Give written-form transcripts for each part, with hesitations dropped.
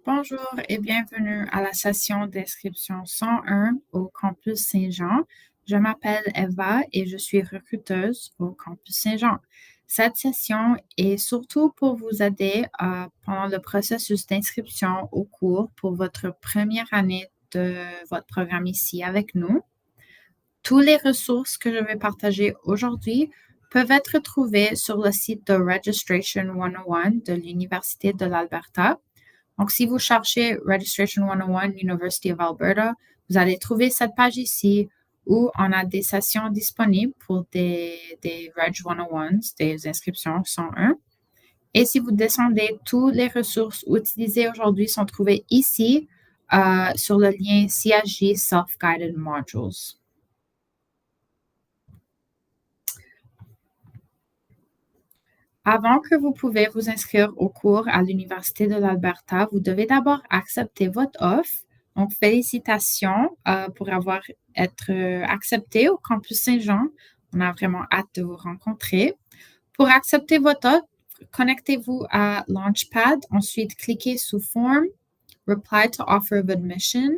Bonjour et bienvenue à la session d'inscription 101 au campus Saint-Jean. Je m'appelle Eva et je suis recruteuse au campus Saint-Jean. Cette session est surtout pour vous aider pendant le processus d'inscription au cours pour votre première année de votre programme ici avec nous. Toutes les ressources que je vais partager aujourd'hui peuvent être trouvées sur le site de Registration 101 de l'Université de l'Alberta. Donc, si vous cherchez Registration 101 University of Alberta, vous allez trouver cette page ici où on a des sessions disponibles pour des Reg 101s, des inscriptions 101. Et si vous descendez, toutes les ressources utilisées aujourd'hui sont trouvées ici sur le lien CSG Self-Guided Modules. Avant que vous pouvez vous inscrire au cours à l'Université de l'Alberta, vous devez d'abord accepter votre offre. Donc, félicitations pour avoir été accepté au campus Saint-Jean. On a vraiment hâte de vous rencontrer. Pour accepter votre offre, connectez-vous à Launchpad. Ensuite, cliquez sur Form, Reply to Offer of Admission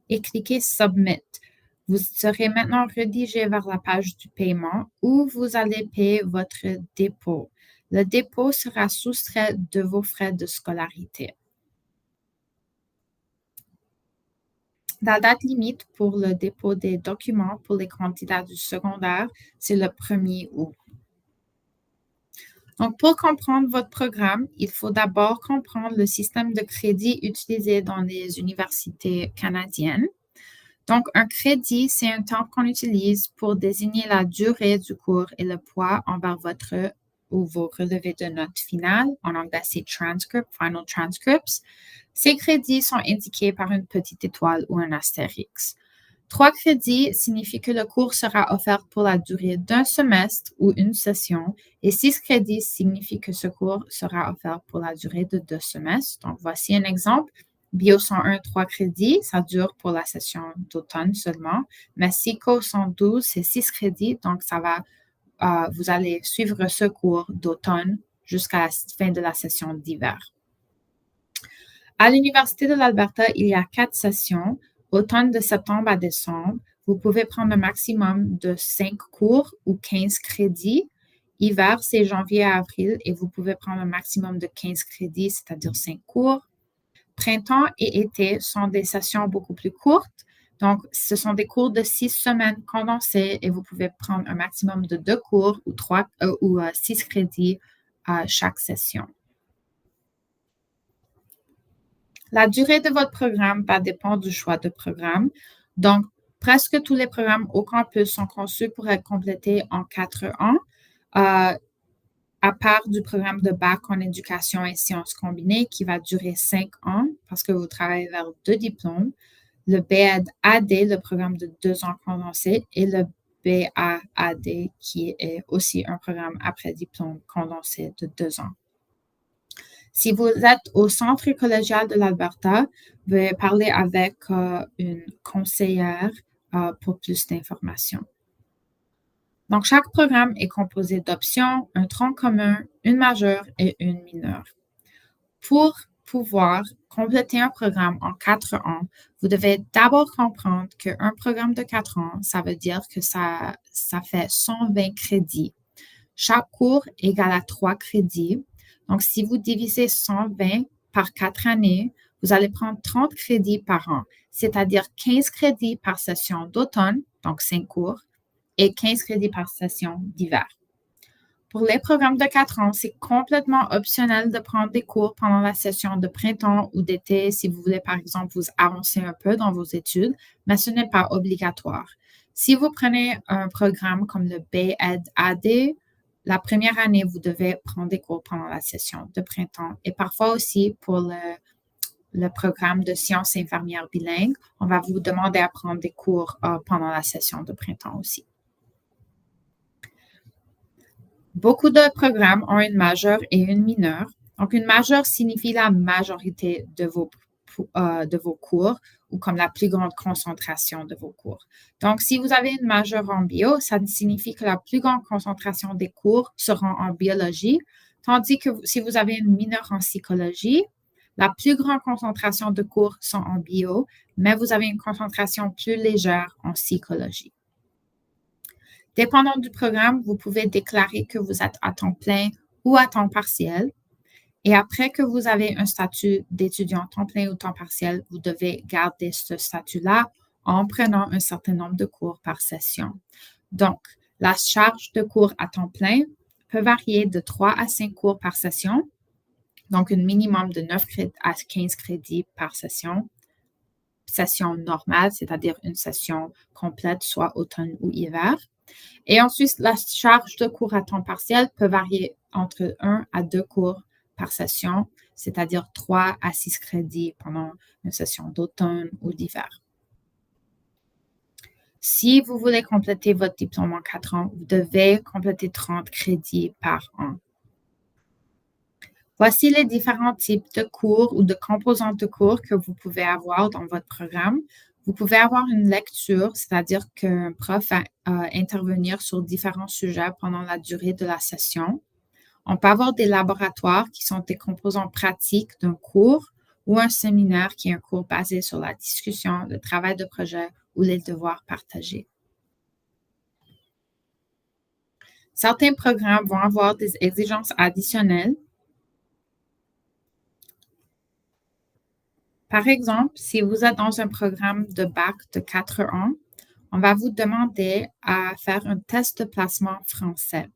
et cliquez Submit. Vous serez maintenant redirigé vers la page du paiement où vous allez payer votre dépôt. Le dépôt sera soustrait de vos frais de scolarité. La date limite pour le dépôt des documents pour les candidats du secondaire, c'est le 1er août. Donc, pour comprendre votre programme, il faut d'abord comprendre le système de crédit utilisé dans les universités canadiennes. Donc, un crédit, c'est un terme qu'on utilise pour désigner la durée du cours et le poids envers votre ou vos relevés de notes finales. En anglais, c'est transcript, final transcripts. Ces crédits sont indiqués par une petite étoile ou un astérix. 3 crédits signifie que le cours sera offert pour la durée d'un semestre ou une session et 6 crédits signifie que ce cours sera offert pour la durée de 2 semestres. Donc, voici un exemple. Bio 101, 3 crédits, ça dure pour la session d'automne seulement. Mais Psycho 112, c'est 6 crédits, donc ça va vous allez suivre ce cours d'automne jusqu'à la fin de la session d'hiver. À l'Université de l'Alberta, il y a 4 sessions. Automne de septembre à décembre, vous pouvez prendre un maximum de 5 cours ou 15 crédits. Hiver, c'est janvier à avril et vous pouvez prendre un maximum de 15 crédits, c'est-à-dire 5 cours. Printemps et été sont des sessions beaucoup plus courtes. Donc, ce sont des cours de 6 semaines condensés et vous pouvez prendre un maximum de 2 cours ou 6 crédits à chaque session. La durée de votre programme va dépendre du choix de programme. Donc, presque tous les programmes au campus sont conçus pour être complétés en 4 ans, à part du programme de bac en éducation et sciences combinées qui va durer 5 ans parce que vous travaillez vers 2 diplômes. Le BAD, le programme de 2 ans condensé, et le BAAD, qui est aussi un programme après diplôme condensé de 2 ans. Si vous êtes au centre collégial de l'Alberta, veuillez parler avec une conseillère pour plus d'informations. Donc, chaque programme est composé d'options, un tronc commun, une majeure et une mineure. Pour pouvoir compléter un programme en 4 ans, vous devez d'abord comprendre qu'un programme de 4 ans, ça veut dire que ça fait 120 crédits. Chaque cours égale à 3 crédits. Donc, si vous divisez 120 par 4 années, vous allez prendre 30 crédits par an, c'est-à-dire 15 crédits par session d'automne, donc 5 cours, et 15 crédits par session d'hiver. Pour les programmes de 4 ans, c'est complètement optionnel de prendre des cours pendant la session de printemps ou d'été si vous voulez, par exemple, vous avancer un peu dans vos études, mais ce n'est pas obligatoire. Si vous prenez un programme comme le BAD, la première année, vous devez prendre des cours pendant la session de printemps et parfois aussi pour le programme de sciences infirmières bilingues, on va vous demander à prendre des cours pendant la session de printemps aussi. Beaucoup de programmes ont une majeure et une mineure. Donc, une majeure signifie la majorité de vos cours ou comme la plus grande concentration de vos cours. Donc, si vous avez une majeure en bio, ça signifie que la plus grande concentration des cours seront en biologie, tandis que si vous avez une mineure en psychologie, La plus grande concentration de cours sont en bio, mais vous avez une concentration plus légère en psychologie. Dépendant du programme, vous pouvez déclarer que vous êtes à temps plein ou à temps partiel. Et après que vous avez un statut d'étudiant temps plein ou temps partiel, vous devez garder ce statut-là en prenant un certain nombre de cours par session. Donc, la charge de cours à temps plein peut varier de 3 à 5 cours par session, donc un minimum de 9 à 15 crédits par session. Session normale, c'est-à-dire une session complète, soit automne ou hiver. Et ensuite, la charge de cours à temps partiel peut varier entre 1 à 2 cours par session, c'est-à-dire 3 à 6 crédits pendant une session d'automne ou d'hiver. Si vous voulez compléter votre diplôme en 4 ans, vous devez compléter 30 crédits par an. Voici les différents types de cours ou de composantes de cours que vous pouvez avoir dans votre programme. Vous pouvez avoir une lecture, c'est-à-dire qu'un prof va intervenir sur différents sujets pendant la durée de la session. On peut avoir des laboratoires qui sont des composants pratiques d'un cours ou un séminaire qui est un cours basé sur la discussion, le travail de projet ou les devoirs partagés. Certains programmes vont avoir des exigences additionnelles. Par exemple, si vous êtes dans un programme de bac de 4 ans, on va vous demander à faire un test de placement français.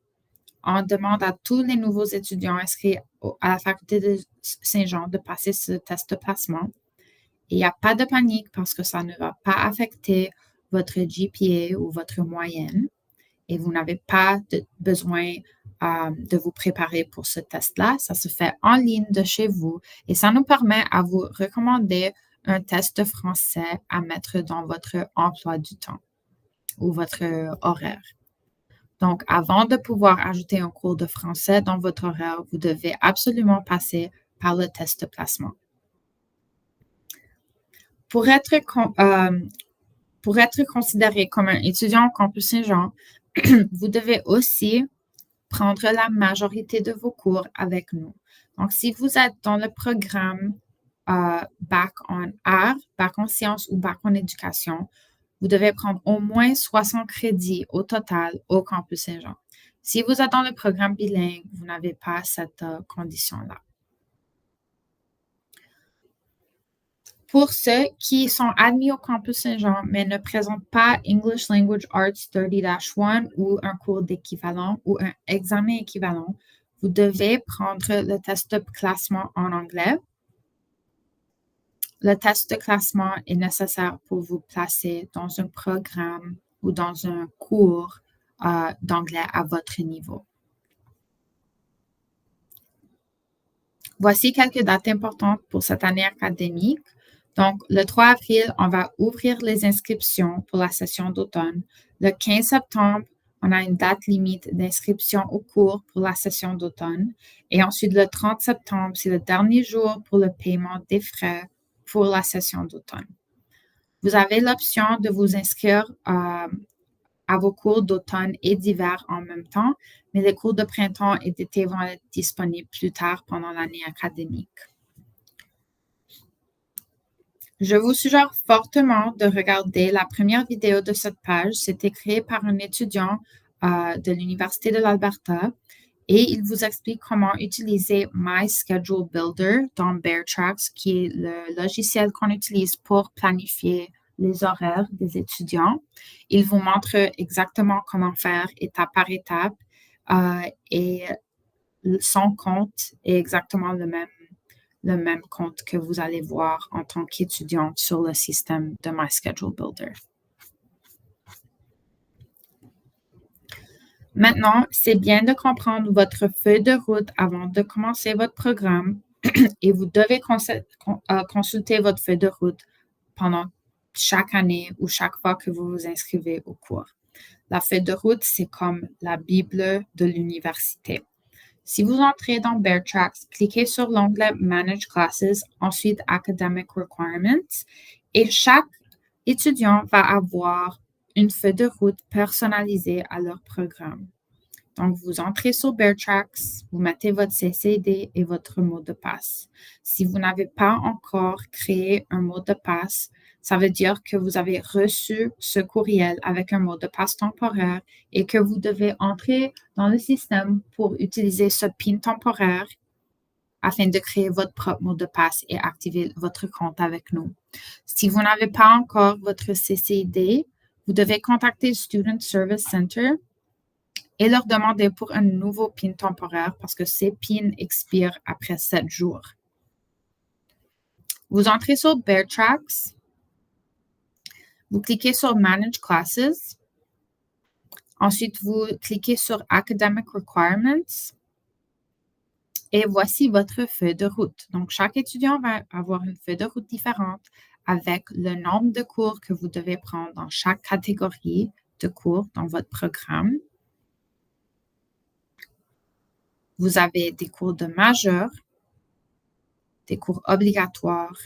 On demande à tous les nouveaux étudiants inscrits à la faculté de Saint-Jean de passer ce test de placement. Il n'y a pas de panique parce que ça ne va pas affecter votre GPA ou votre moyenne et vous n'avez pas besoin de vous préparer pour ce test-là. Ça se fait en ligne de chez vous et ça nous permet à vous recommander un test de français à mettre dans votre emploi du temps ou votre horaire. Donc, avant de pouvoir ajouter un cours de français dans votre horaire, vous devez absolument passer par le test de placement. Pour être considéré comme un étudiant au campus Saint-Jean, vous devez aussi prendre la majorité de vos cours avec nous. Donc, si vous êtes dans le programme bac en arts, bac en sciences ou bac en éducation, vous devez prendre au moins 60 crédits au total au campus Saint-Jean. Si vous êtes dans le programme bilingue, vous n'avez pas cette condition-là. Pour ceux qui sont admis au campus Saint-Jean, mais ne présentent pas English Language Arts 30-1 ou un cours d'équivalent ou un examen équivalent, vous devez prendre le test de classement en anglais. Le test de classement est nécessaire pour vous placer dans un programme ou dans un cours d'anglais à votre niveau. Voici quelques dates importantes pour cette année académique. Donc, le 3 avril, on va ouvrir les inscriptions pour la session d'automne. Le 15 septembre, on a une date limite d'inscription au cours pour la session d'automne. Et ensuite, le 30 septembre, c'est le dernier jour pour le paiement des frais pour la session d'automne. Vous avez l'option de vous inscrire à vos cours d'automne et d'hiver en même temps, mais les cours de printemps et d'été vont être disponibles plus tard pendant l'année académique. Je vous suggère fortement de regarder la première vidéo de cette page. C'était créé par un étudiant de l'Université de l'Alberta et il vous explique comment utiliser My Schedule Builder dans BearTracks, qui est le logiciel qu'on utilise pour planifier les horaires des étudiants. Il vous montre exactement comment faire étape par étape et son compte est exactement le même compte que vous allez voir en tant qu'étudiant sur le système de My Schedule Builder. Maintenant, c'est bien de comprendre votre feuille de route avant de commencer votre programme et vous devez consulter votre feuille de route pendant chaque année ou chaque fois que vous vous inscrivez au cours. La feuille de route, c'est comme la Bible de l'université. Si vous entrez dans BearTracks, cliquez sur l'onglet Manage Classes, ensuite Academic Requirements, et chaque étudiant va avoir une feuille de route personnalisée à leur programme. Donc, vous entrez sur BearTracks, vous mettez votre CCD et votre mot de passe. Si vous n'avez pas encore créé un mot de passe, ça veut dire que vous avez reçu ce courriel avec un mot de passe temporaire et que vous devez entrer dans le système pour utiliser ce PIN temporaire afin de créer votre propre mot de passe et activer votre compte avec nous. Si vous n'avez pas encore votre CCD, vous devez contacter le Student Service Center et leur demander pour un nouveau PIN temporaire parce que ces PIN expirent après 7 jours. Vous entrez sur BearTracks, vous cliquez sur Manage Classes, ensuite vous cliquez sur Academic Requirements et voici votre feuille de route. Donc, chaque étudiant va avoir une feuille de route différente avec le nombre de cours que vous devez prendre dans chaque catégorie de cours dans votre programme. Vous avez des cours de majeur, des cours obligatoires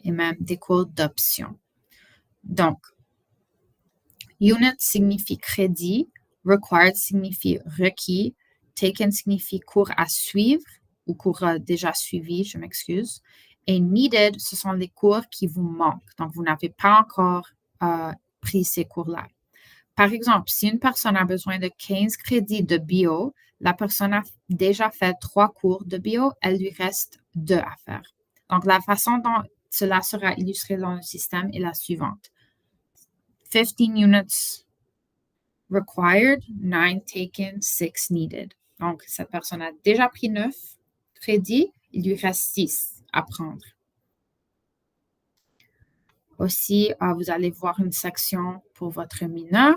et même des cours d'option. Donc, unit signifie crédit, required signifie requis, taken signifie cours à suivre ou cours déjà suivi, je m'excuse. Et needed, ce sont les cours qui vous manquent. Donc, vous n'avez pas encore pris ces cours-là. Par exemple, si une personne a besoin de 15 crédits de bio, la personne a déjà fait 3 cours de bio, elle lui reste 2 à faire. Donc, la façon dont cela sera illustré dans le système est la suivante. 15 units required, 9 taken, 6 needed. Donc, cette personne a déjà pris 9 crédits, il lui reste 6 à prendre. Aussi, vous allez voir une section pour votre mineur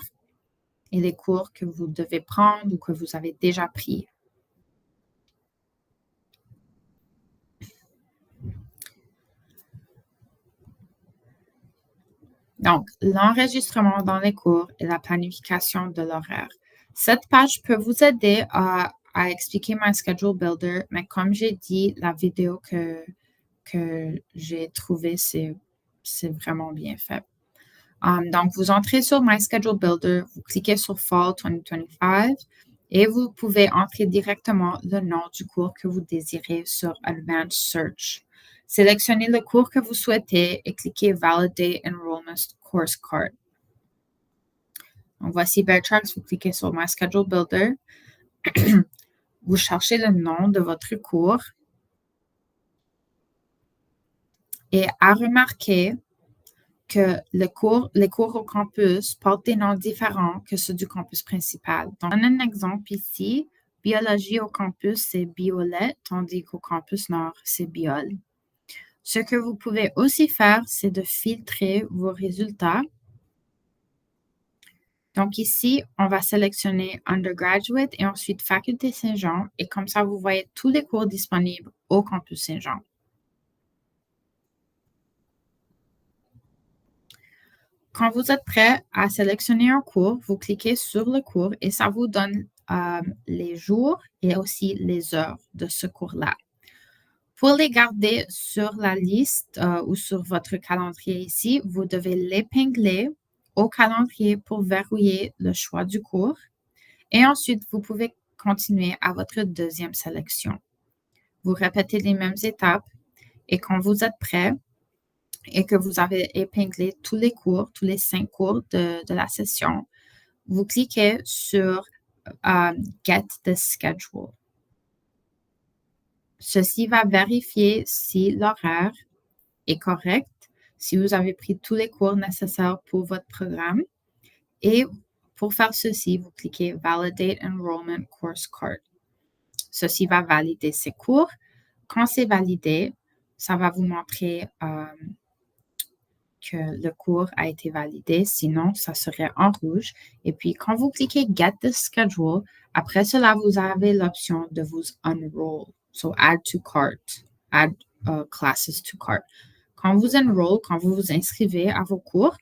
et les cours que vous devez prendre ou que vous avez déjà pris. Donc, l'enregistrement dans les cours et la planification de l'horaire. Cette page peut vous aider à expliquer My Schedule Builder, mais comme j'ai dit, la vidéo que j'ai trouvée, c'est vraiment bien fait. Donc, vous entrez sur My Schedule Builder, vous cliquez sur Fall 2025 et vous pouvez entrer directement le nom du cours que vous désirez sur Advanced Search. Sélectionnez le cours que vous souhaitez et cliquez Validate Enrollment Course Card. Donc, voici BearTracks, vous cliquez sur My Schedule Builder. Vous cherchez le nom de votre cours et à remarquer que les cours au campus portent des noms différents que ceux du campus principal. Donc, on a un exemple ici. Biologie au campus, c'est Biolet, tandis qu'au campus Nord, c'est Biol. Ce que vous pouvez aussi faire, c'est de filtrer vos résultats. Donc ici, on va sélectionner Undergraduate et ensuite Faculté Saint-Jean. Et comme ça, vous voyez tous les cours disponibles au campus Saint-Jean. Quand vous êtes prêt à sélectionner un cours, vous cliquez sur le cours et ça vous donne les jours et aussi les heures de ce cours-là. Pour les garder sur la liste ou sur votre calendrier ici, vous devez l'épingler au calendrier pour verrouiller le choix du cours. Et ensuite, vous pouvez continuer à votre deuxième sélection. Vous répétez les mêmes étapes et quand vous êtes prêt et que vous avez épinglé tous les cours, tous les 5 cours de la session, vous cliquez sur Get the Schedule. Ceci va vérifier si l'horaire est correct, si vous avez pris tous les cours nécessaires pour votre programme. Et pour faire ceci, vous cliquez Validate Enrollment Course Card. Ceci va valider ces cours. Quand c'est validé, ça va vous montrer que le cours a été validé. Sinon, ça serait en rouge. Et puis, quand vous cliquez Get the Schedule, après cela, vous avez l'option de vous enroll. So, Add to Cart. Add classes to cart. Quand vous enroll, quand vous vous inscrivez à vos cours,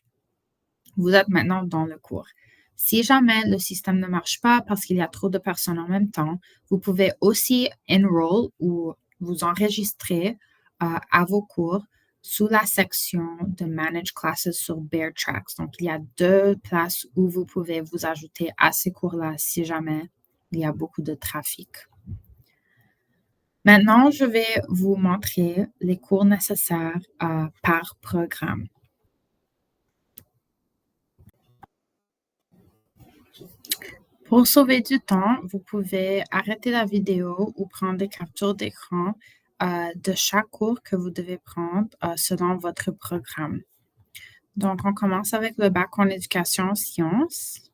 vous êtes maintenant dans le cours. Si jamais le système ne marche pas parce qu'il y a trop de personnes en même temps, vous pouvez aussi enroll ou vous enregistrer à vos cours sous la section de Manage Classes sur BearTracks. Donc, il y a 2 places où vous pouvez vous ajouter à ces cours-là si jamais il y a beaucoup de trafic. Maintenant, je vais vous montrer les cours nécessaires par programme. Pour sauver du temps, vous pouvez arrêter la vidéo ou prendre des captures d'écran de chaque cours que vous devez prendre selon votre programme. Donc, on commence avec le bac en éducation sciences.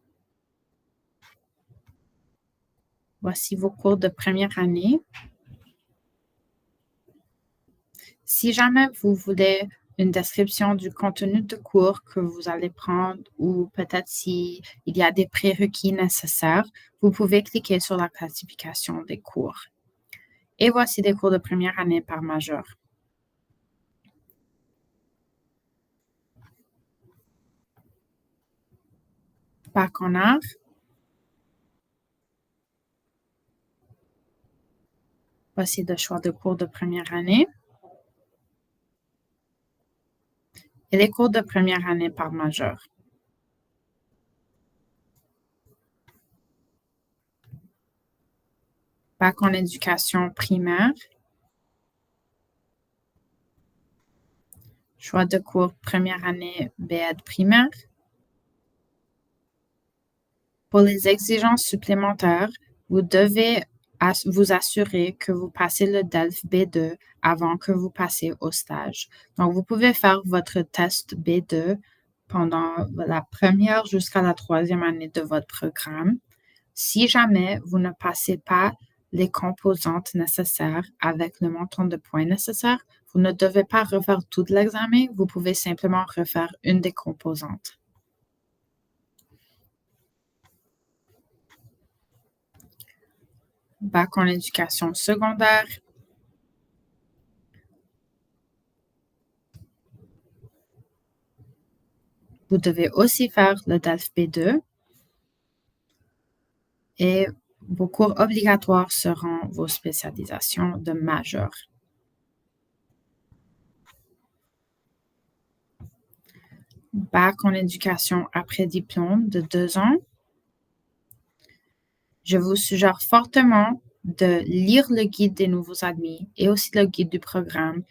Voici vos cours de première année. Si jamais vous voulez une description du contenu de cours que vous allez prendre ou peut-être s'il y a des prérequis nécessaires, vous pouvez cliquer sur la classification des cours. Et voici des cours de première année par majeur. Bac en art. Voici le choix de cours de première année. Et les cours de première année par majeur. Bac en éducation primaire. Choix de cours première année BEd primaire. Pour les exigences supplémentaires, vous devez vous assurer que vous passez le DELF B2 avant que vous passiez au stage. Donc, vous pouvez faire votre test B2 pendant la première jusqu'à la troisième année de votre programme. Si jamais vous ne passez pas les composantes nécessaires avec le montant de points nécessaire, vous ne devez pas refaire tout l'examen, vous pouvez simplement refaire une des composantes. Bac en éducation secondaire. Vous devez aussi faire le DELF B2 et vos cours obligatoires seront vos spécialisations de majeur. Bac en éducation après diplôme de 2 ans. Je vous suggère fortement de lire le guide des nouveaux admis et aussi le guide du programme.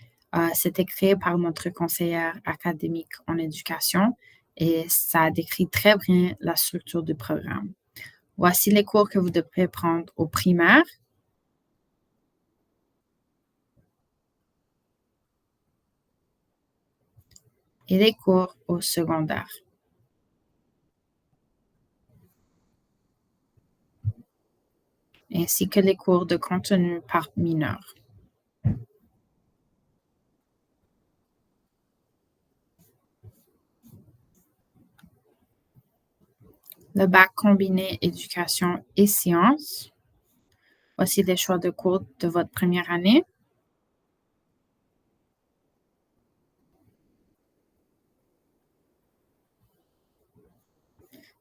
C'était créé par notre conseillère académique en éducation et ça décrit très bien la structure du programme. Voici les cours que vous devrez prendre au primaire. Et les cours au secondaire. Ainsi que les cours de contenu par mineur. Le bac combiné éducation et sciences. Voici les choix de cours de votre première année.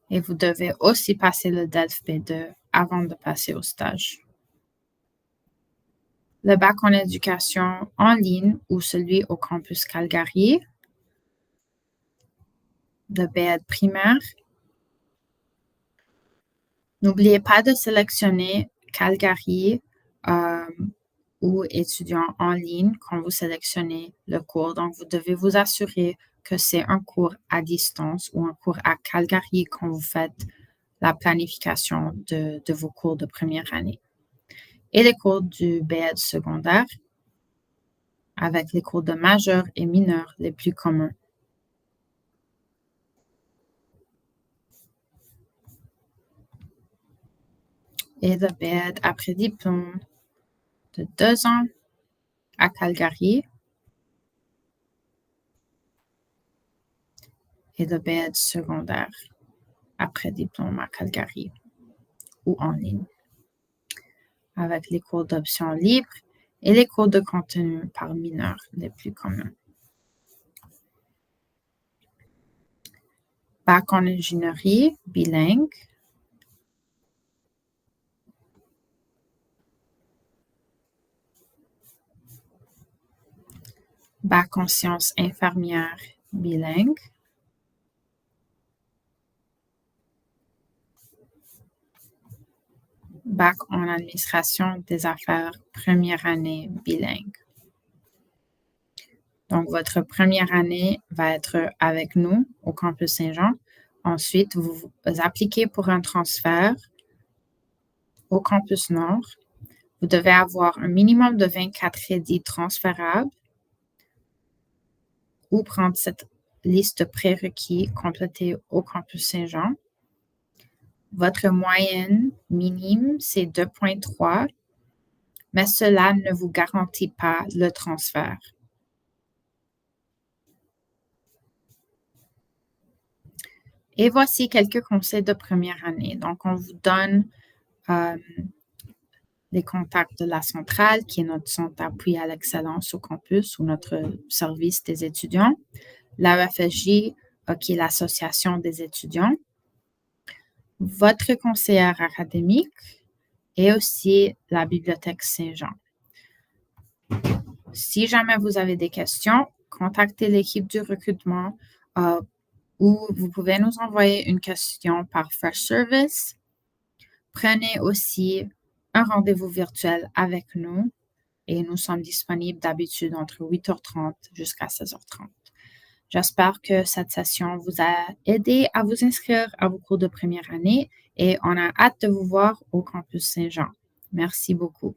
Et vous devez aussi passer le DELF B2 avant de passer au stage. Le bac en éducation en ligne ou celui au campus Calgary. Le BEd primaire. N'oubliez pas de sélectionner Calgary ou étudiant en ligne quand vous sélectionnez le cours. Donc, vous devez vous assurer que c'est un cours à distance ou un cours à Calgary quand vous faites la planification de vos cours de première année. Et les cours du BEd secondaire avec les cours de majeur et mineur les plus communs. Et le BEd après diplôme de 2 ans à Calgary. Et le BEd secondaire après diplôme à Calgary ou en ligne. Avec les cours d'options libres et les cours de contenu par mineur les plus communs. Bac en ingénierie bilingue. Bac en sciences infirmières bilingue. bac en administration des affaires première année bilingue. Donc, votre première année va être avec nous au campus Saint-Jean. Ensuite, vous appliquez pour un transfert au campus Nord. Vous devez avoir un minimum de 24 crédits transférables ou prendre cette liste de prérequis complétée au campus Saint-Jean. Votre moyenne minime, c'est 2,3, mais cela ne vous garantit pas le transfert. Et voici quelques conseils de première année. Donc, on vous donne les contacts de la centrale, qui est notre centre d'appui à l'excellence au campus ou notre service des étudiants, l'AEFSJ, qui est l'association des étudiants, votre conseillère académique et aussi la bibliothèque Saint-Jean. Si jamais vous avez des questions, contactez l'équipe du recrutement ou vous pouvez nous envoyer une question par Fresh Service. Prenez aussi un rendez-vous virtuel avec nous et nous sommes disponibles d'habitude entre 8h30 jusqu'à 16h30. J'espère que cette session vous a aidé à vous inscrire à vos cours de première année et on a hâte de vous voir au campus Saint-Jean. Merci beaucoup.